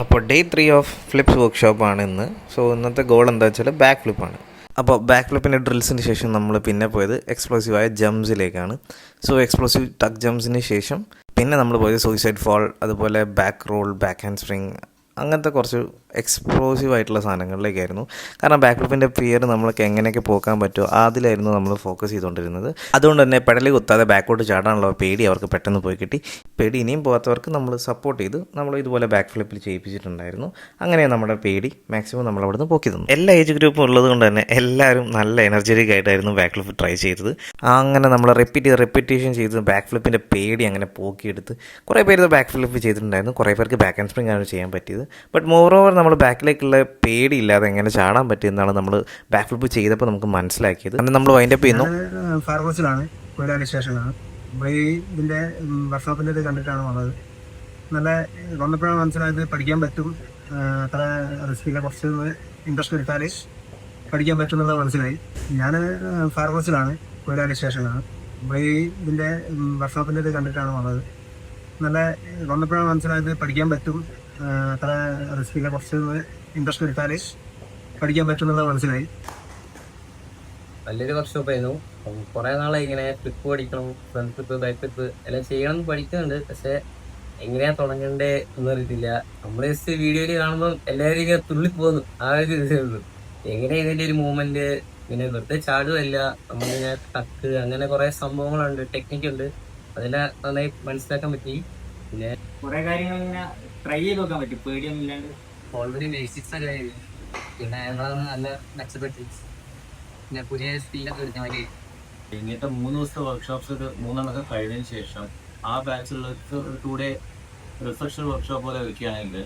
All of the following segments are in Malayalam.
അപ്പോൾ ഡേ 3 ഓഫ് ഫ്ലിപ്സ് വർക്ക്ഷോപ്പാണ് ഇന്ന്. സോ ഇന്നത്തെ ഗോൾ എന്താ വെച്ചാൽ ബാക്ക് ഫ്ലിപ്പാണ്. അപ്പോൾ ബാക്ക് ഫ്ലിപ്പിൻ്റെ ഡ്രിൽസിന് ശേഷം നമ്മൾ പിന്നെ പോയത് എക്സ്പ്ലോസീവായ ജംപ്സിലേക്കാണ്. സോ എക്സ്പ്ലോസീവ് ടക്ക് ജംപ്സിന് ശേഷം പിന്നെ നമ്മൾ പോയത് സൂയിസൈഡ് ഫോൾ, അതുപോലെ back roll, backhand spring, അങ്ങനത്തെ കുറച്ച് എക്സ്പ്ലോസീവ് ആയിട്ടുള്ള സാധനങ്ങളിലേക്കായിരുന്നു. കാരണം ബാക്ക് ഫ്ലിപ്പിൻ്റെ പിയർ നമ്മൾക്ക് എങ്ങനെയൊക്കെ പോക്കാൻ പറ്റുമോ അതിലായിരുന്നു നമ്മൾ ഫോക്കസ് ചെയ്തുകൊണ്ടിരുന്നത്. അതുകൊണ്ട് തന്നെ പെടലി കുത്താതെ ബാക്കോട്ട് ചാടാനുള്ള പേടി അവർക്ക് പെട്ടെന്ന് പോയി കിട്ടി. പേടി ഇനിയും പോകാത്തവർക്ക് നമ്മൾ സപ്പോർട്ട് ചെയ്ത് നമ്മൾ ഇതുപോലെ ബാക്ക് ഫ്ലിപ്പിൽ ചെയ്യിപ്പിച്ചിട്ടുണ്ടായിരുന്നു. അങ്ങനെ നമ്മുടെ പേടി മാക്സിമം നമ്മൾ അവിടെ നിന്ന് പോക്കി തന്നു. എല്ലാ ഏജ് ഗ്രൂപ്പും ഉള്ളത് കൊണ്ട് തന്നെ എല്ലാവരും നല്ല എനർജറ്റിക് ആയിട്ടായിരുന്നു ബാക്ക് ഫ്ലിപ്പ് ട്രൈ ചെയ്തത്. അങ്ങനെ നമ്മൾ റെപ്പിറ്റേഷൻ ചെയ്ത് ബാക്ക് ഫ്ലിപ്പിൻ്റെ പേടി അങ്ങനെ പോക്കിയെടുത്ത് കുറേ പേര് ബാക്ക് ഫ്ലിപ്പ് ചെയ്തിട്ടുണ്ടായിരുന്നു. കുറേ പേർക്ക് ബാക്ക് ഹാൻഡ് സ്പ്രിങ് ആണ് ചെയ്യാൻ പറ്റിയത്. ബട്ട് മോർ ഓവർ നമ്മൾ ബാക്കിലേക്കുള്ള പേടിയില്ലാതെ എങ്ങനെ ചാടാൻ പറ്റിയെന്നാണ് നമ്മൾ ബാക്ക് ഫ്ലിപ്പ് ചെയ്തപ്പോൾ നമുക്ക് മനസ്സിലാക്കിയത്. അങ്ങനെ നമ്മൾ വൈൻഡപ്പ് ചെയ്യുന്നു. ഫയർഫോഴ്സിലാണ്, കൊയിലാണ്ടി സ്റ്റേഷനിലാണ്. നമ്മൾ ഇതിൻ്റെ വർക്ക്ഷോപ്പിൻ്റെ ഇത് കണ്ടിട്ടാണ് വന്നത്. നല്ല വന്നപ്പോഴാണ് മനസ്സിലായത് പഠിക്കാൻ പറ്റും, അത്ര റിസ്ക്കില്ല, കുറച്ച് ഇൻട്രസ്റ്റ് എടുത്താൽ പഠിക്കാൻ പറ്റും എന്നുള്ളത് മനസ്സിലായി. ഞാൻ ഫയർഫോഴ്സിലാണ്, കൊയിലാണ്ടി സ്റ്റേഷനിലാണ്. നമ്മൾ ഇതിൻ്റെ വർക്ക്ഷോപ്പിൻ്റെ ഇത് കണ്ടിട്ടാണ് വന്നത്. നല്ല വന്നപ്പോഴാണ് മനസ്സിലായത് പഠിക്കാൻ പറ്റും, അത്ര റിസ്ക്കില്ല, കുറച്ച് ഇൻട്രസ്റ്റ് എടുത്താൽ പഠിക്കാൻ പറ്റും എന്നുള്ളത് മനസ്സിലായി. നല്ലൊരു വർക്ക്ഷോപ്പായിരുന്നു. കുറേ നാളെ ഇങ്ങനെ ട്രിപ്പ് പഠിക്കണം, ഫ്രണ്ട് ട്രിപ്പ്, ബാക്ക് ട്രിപ്പ് എല്ലാം ചെയ്യണം എന്ന് പഠിക്കുന്നുണ്ട്. പക്ഷെ എങ്ങനെയാ തുടങ്ങണ്ടേ എന്നറിയത്തില്ല. നമ്മൾ ജസ്റ്റ് വീഡിയോയിൽ കാണുമ്പോൾ എല്ലാവരും ഇങ്ങനെ തുള്ളിപ്പോകുന്നു, ആ ഒരു ഇതേ ഉള്ളൂ. എങ്ങനെ ഇതിൻ്റെ ഒരു മൂവ്മെന്റ്, പിന്നെ വെറുതെ ചാടുമല്ല, നമ്മളിങ്ങനെ ടക്ക്, അങ്ങനെ കുറേ സംഭവങ്ങളുണ്ട്, ടെക്നിക്കുണ്ട്. അതെല്ലാം നന്നായി മനസ്സിലാക്കാൻ പറ്റി. പിന്നെ കുറെ കാര്യങ്ങൾ ഇങ്ങനെ ട്രൈ ചെയ്ത് നോക്കാൻ പറ്റും, പേടിയൊന്നും ഇല്ലാണ്ട്. ഓൾറെഡി ബേസിക്സ് ഒക്കെ ആയിരുന്നു. പിന്നെ ഞങ്ങളൊന്ന് നല്ല മെച്ചപ്പെട്ടി, പിന്നെ പുതിയ സ്കില്ലൊക്കെ എടുക്കാൻ വേണ്ടി. ഇങ്ങനത്തെ 3 ദിവസത്തെ വർക്ക്ഷോപ്സ് ഒരു 3 കഴിഞ്ഞതിന് ശേഷം ആ ബാച്ചിലുള്ളവർക്ക് ഒരു 2 ഡേ റിഫ്രഷർ വർക്ക്ഷോപ്പ് പോലെ വെക്കുകയാണെങ്കിൽ,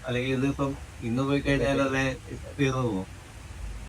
അല്ലെങ്കിൽ ഇതിപ്പം ഇന്ന് പോയി കഴിഞ്ഞാൽ അതെ തീർന്നു പോകും.